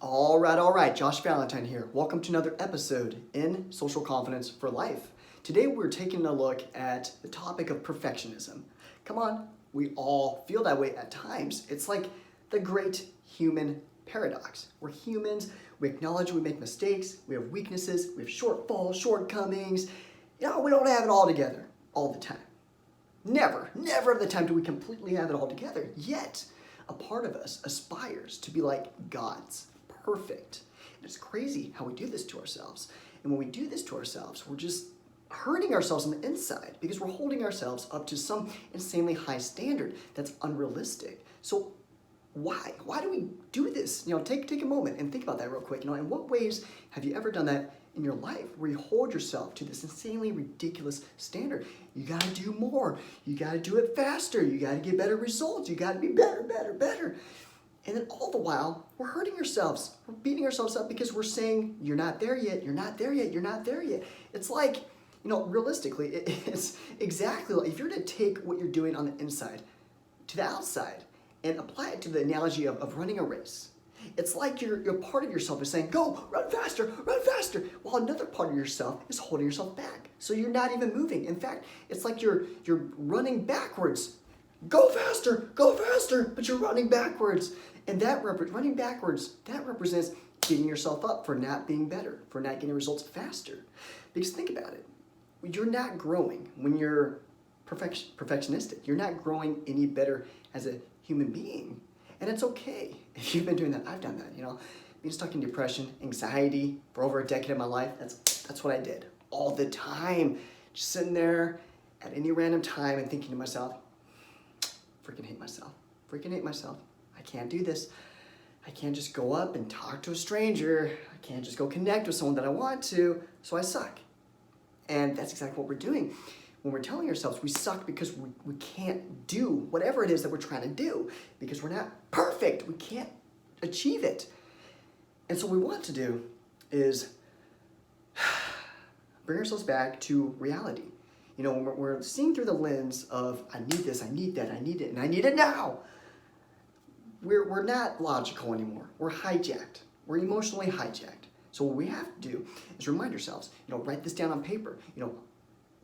All right. Josh Valentine here. Welcome to another episode in Social Confidence for Life. Today we're taking a look at the topic of perfectionism. Come on, we all feel that way at times. It's like the great human paradox. We're humans, we acknowledge we make mistakes, we have weaknesses, we have shortfalls, shortcomings. We don't have it all together all the time. Never of the time do we completely have it all together. Yet, a part of us aspires to be like gods. Perfect. And it's crazy how we do this to ourselves. And when we do this to ourselves, we're just hurting ourselves on the inside because we're holding ourselves up to some insanely high standard that's unrealistic. So why? Why do we do this? Take a moment and think about that real quick. In what ways have you ever done that in your life where you hold yourself to this insanely ridiculous standard? You got to do more. You got to do it faster. You got to get better results. You got to be better. And then all the while, we're hurting ourselves. We're beating ourselves up because we're saying, you're not there yet, you're not there yet, you're not there yet. It's like, realistically, it's exactly like if you're to take what you're doing on the inside to the outside and apply it to the analogy of running a race. It's like your part of yourself is saying, go, run faster, while another part of yourself is holding yourself back. So you're not even moving. In fact, it's like you're running backwards. Go faster, but you're running backwards. And running backwards, that represents beating yourself up for not being better, for not getting results faster. Because think about it. You're not growing when you're perfectionistic. You're not growing any better as a human being. And it's okay if you've been doing that. I've done that, being stuck in depression, anxiety for over a decade of my life. That's what I did all the time. Just sitting there at any random time and thinking to myself, freaking hate myself. I can't do this. I can't just go up and talk to a stranger. I can't just go connect with someone that I want to, so I suck. And that's exactly what we're doing. When we're telling ourselves we suck because we can't do whatever it is that we're trying to do, because we're not perfect, we can't achieve it. And so what we want to do is bring ourselves back to reality. When we're seeing through the lens of, I need this, I need that, I need it, and I need it now. We're not logical anymore. We're hijacked. We're emotionally hijacked. So what we have to do is remind ourselves, write this down on paper.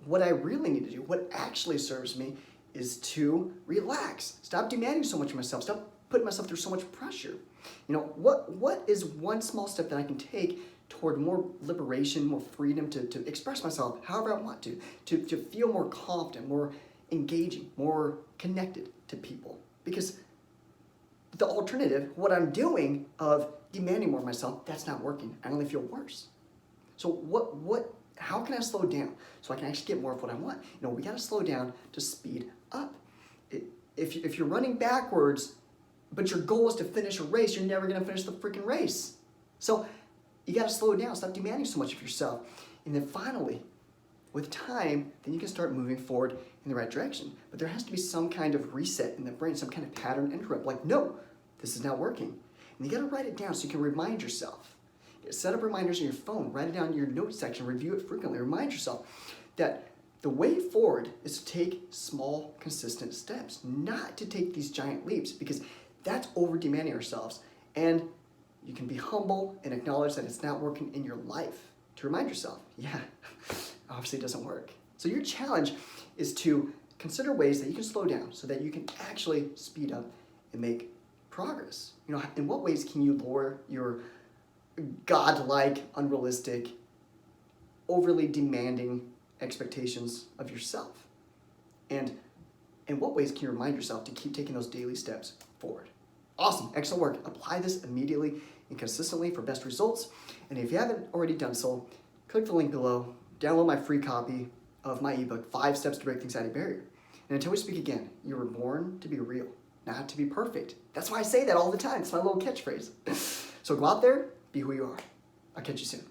What I really need to do, what actually serves me, is to relax. Stop demanding so much of myself. Stop putting myself through so much pressure. What is one small step that I can take toward more liberation, more freedom to express myself however I want to feel more confident, more engaging, more connected to people? Because the alternative, what I'm doing of demanding more of myself, that's not working. I only feel worse. So how can I slow down so I can actually get more of what I want? We got to slow down to speed up. If you're running backwards, but your goal is to finish a race, you're never going to finish the freaking race. So you got to slow down, stop demanding so much of yourself. And then finally, with time, then you can start moving forward in the right direction. But there has to be some kind of reset in the brain, some kind of pattern interrupt. Like, no, this is not working. And you got to write it down so you can remind yourself. Set up reminders on your phone, write it down in your notes section, review it frequently. Remind yourself that the way forward is to take small, consistent steps, not to take these giant leaps, because that's over-demanding ourselves. And you can be humble and acknowledge that it's not working in your life. To remind yourself, obviously it doesn't work. So your challenge is to consider ways that you can slow down so that you can actually speed up and make progress. In what ways can you lower your godlike, unrealistic, overly demanding expectations of yourself? And in what ways can you remind yourself to keep taking those daily steps forward? Awesome, excellent work. Apply this immediately and consistently for best results. And if you haven't already done so, click the link below, download my free copy of my ebook, 5 Steps to Break the Anxiety Barrier. And until we speak again, you were born to be real, not to be perfect. That's why I say that all the time. It's my little catchphrase. So go out there, be who you are. I'll catch you soon.